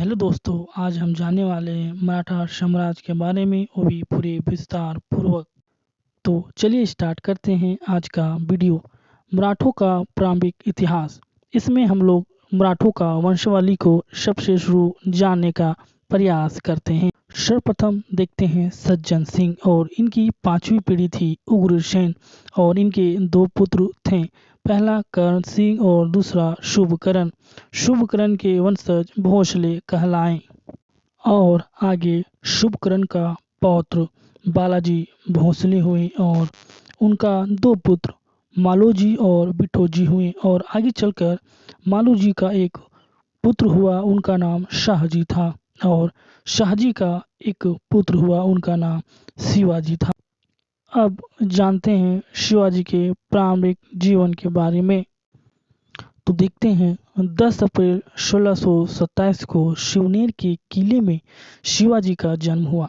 Hello दोस्तों, आज हम जानने वाले हैं मराठा साम्राज्य के बारे में, वो भी पूरे विस्तार पूर्वक। तो चलिए स्टार्ट करते हैं आज का वीडियो। मराठों का प्रारंभिक इतिहास। इसमें हम लोग मराठों का वंशावली को सबसे शुरू जानने का प्रयास करते हैं। सर्वप्रथम देखते हैं सज्जन सिंह, और इनकी 5वीं पीढ़ी थी उग्रसेन, और इनके 2 पुत्र थे। पहला करण सिंह और दूसरा शुभकरण। शुभकरण के वंशज भोसले कहलाए। और आगे शुभकरण का पौत्र बालाजी भोसले हुए, और उनका 2 पुत्र मालोजी और बिठोजी हुए। और आगे चलकर मालोजी का एक पुत्र हुआ, उनका नाम शाहजी था। और शाहजी का एक पुत्र हुआ, उनका नाम शिवाजी था। अब जानते हैं शिवाजी के प्रारंभिक जीवन के बारे में। तो देखते हैं 10 अप्रैल 1627 को शिवनेर के किले में शिवाजी का जन्म हुआ।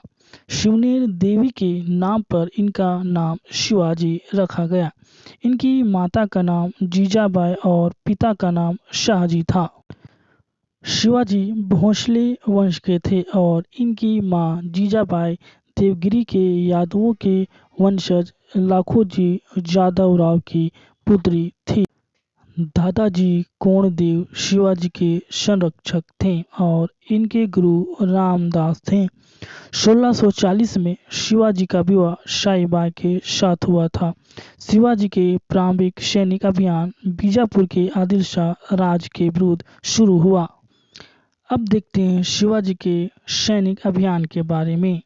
शिवनेर देवी के नाम पर इनका नाम शिवाजी रखा गया। इनकी माता का नाम जीजाबाई और पिता का नाम शाहजी था। शिवाजी भोसले वंश के थे, और इनकी मां जीजाबाई देवगिरी के यादवों के वंशज लाखोजी जादवराव की पुत्री थी। दादाजी कोणदेव शिवाजी के संरक्षक थे, और इनके गुरु रामदास थे। 1640 में शिवाजी का विवाह साईबाई के साथ हुआ था। शिवाजी के प्रारंभिक सैनिक अभियान बीजापुर के आदिल शाह राज के विरुद्ध शुरू हुआ। अब देखते हैं शिवाजी के सैनिक अभियान के बारे में।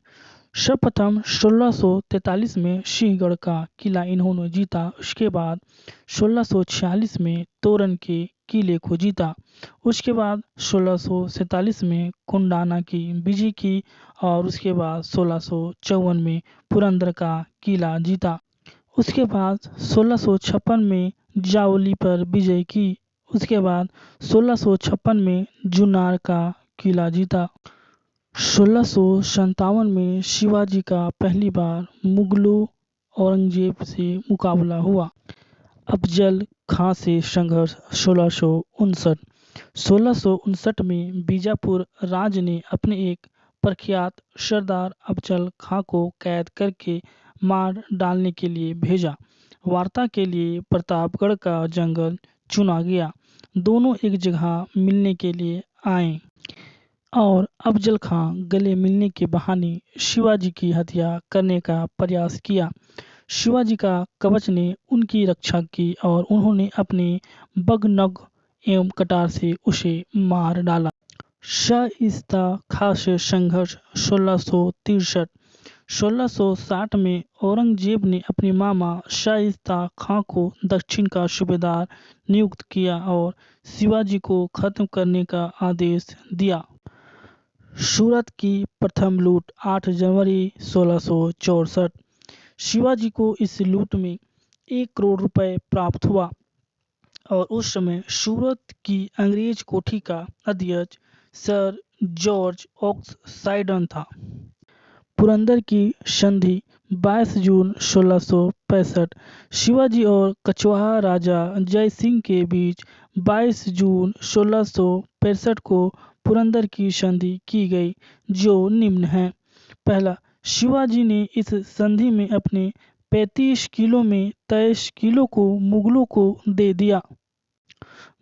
सर्वप्रथम 1643 में सिंहगढ़ का किला इन्होंने जीता। उसके बाद 1646 में तोरण के किले को जीता। उसके बाद 1647 में कुंडाना की विजय की, और उसके बाद 1654 में पुरंदर का किला जीता। उसके बाद 1656 में जावली पर विजय की। उसके बाद 1656 में जुन्नार का किला जीता। 1657 में शिवाजी का पहली बार मुगलों औरंगजेब से मुकाबला हुआ। अफजल खां से संघर्ष 1659। 1659 में बीजापुर राज ने अपने एक प्रख्यात सरदार अफजल खां को कैद करके मार डालने के लिए भेजा। वार्ता के लिए प्रतापगढ़ का जंगल चुना गया। दोनों एक जगह मिलने के लिए आए, और अफजल खां गले मिलने के बहाने शिवाजी की हत्या करने का प्रयास किया। शिवाजी का कवच ने उनकी रक्षा की, और उन्होंने अपने बगनग एवं कटार से उसे मार डाला। शाइस्ता खां से संघर्ष 1663। 1660 में औरंगजेब ने अपने मामा शाइस्ता खां को दक्षिण का सूबेदार नियुक्त किया, और शिवाजी को खत्म करने का आदेश दिया। सूरत की प्रथम लूट 8 जनवरी 1664। शिवाजी को इस लूट में 1 करोड़ रुपए प्राप्त हुआ, और उस समय सूरत की अंग्रेज कोठी का अध्यक्ष सर जॉर्ज ऑक्स साइडन था। पुरंदर की संधि 22 जून 1665। शिवाजी और कछवाहा राजा जय सिंह के बीच 22 जून 1665 को पुरंदर की संधि की गई, जो निम्न है। पहला, शिवाजी ने इस संधि में अपने 35 किलो में 23 किलो को मुगलों को दे दिया।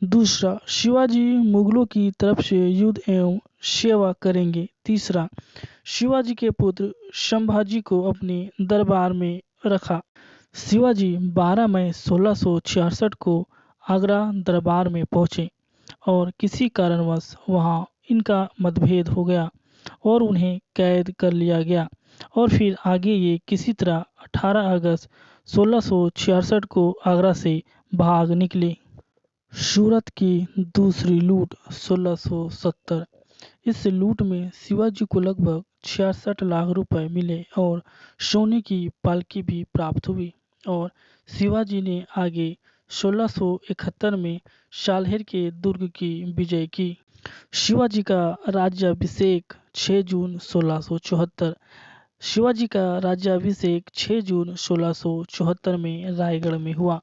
दूसरा, शिवाजी मुगलों की तरफ से युद्ध एवं सेवा करेंगे। तीसरा, शिवाजी के पुत्र संभाजी को अपने दरबार में रखा। शिवाजी 12 मई 1666 को आगरा दरबार में पहुंचे, और किसी कारणवश वहां इनका मतभेद हो गया, और उन्हें कैद कर लिया गया। और फिर आगे ये किसी तरह 18 अगस्त 1666 को आगरा से भाग निकले। सूरत की दूसरी लूट 1670। इस लूट में शिवाजी को लगभग 66 लाख रुपए मिले, और सोने की पालकी भी प्राप्त हुई। और शिवाजी ने आगे 1671 में साल्हेर के दुर्ग की विजय की। शिवाजी का राज्याभिषेक 6 जून 1674। शिवाजी का राज्याभिषेक 6 जून 1674 में रायगढ़ में हुआ।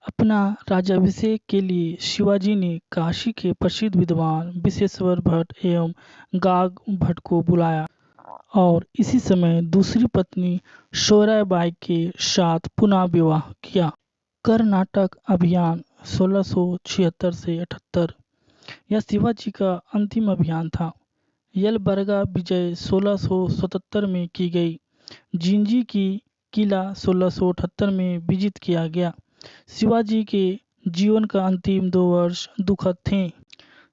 अपना राज्याभिषेक के लिए शिवाजी ने काशी के प्रसिद्ध विद्वान विश्वेश्वर भट्ट एवं गाग भट्ट को बुलाया और इसी समय दूसरी पत्नी सोयराबाई के साथ पुनः विवाह किया। कर्नाटक अभियान 1676 से 78 यह शिवाजी का अंतिम अभियान था। यलबर्गा विजय 1677 में की गई। जिंजी की किला 1678 में विजित किया गया। शिवाजी के जीवन का अंतिम 2 वर्ष दुखद थे।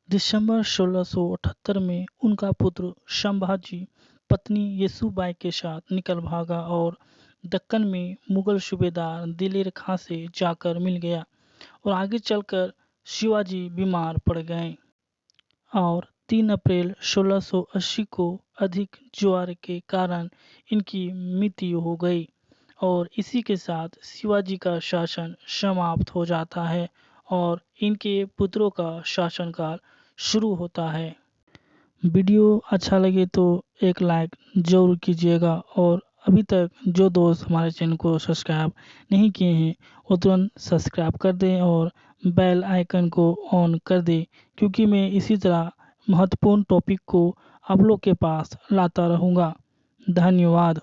दिसंबर 1678 में उनका पुत्र संभाजी पत्नी येसुबाई के साथ निकल भागा और दक्कन में मुगल सूबेदार दिलेर खां से जाकर मिल गया और आगे चलकर शिवाजी बीमार पड़ गए और 3 अप्रैल 1680 को अधिक ज्वर के कारण इनकी मृत्यु हो गई और इसी के साथ शिवाजी का शासन समाप्त हो जाता है और इनके पुत्रों का शासनकाल शुरू होता है। वीडियो अच्छा लगे तो एक लाइक ज़रूर कीजिएगा और अभी तक जो दोस्त हमारे चैनल को सब्सक्राइब नहीं किए हैं वो तुरंत सब्सक्राइब कर दें और बेल आइकन को ऑन कर दें, क्योंकि मैं इसी तरह महत्वपूर्ण टॉपिक को आप लोग के पास लाता रहूँगा। धन्यवाद।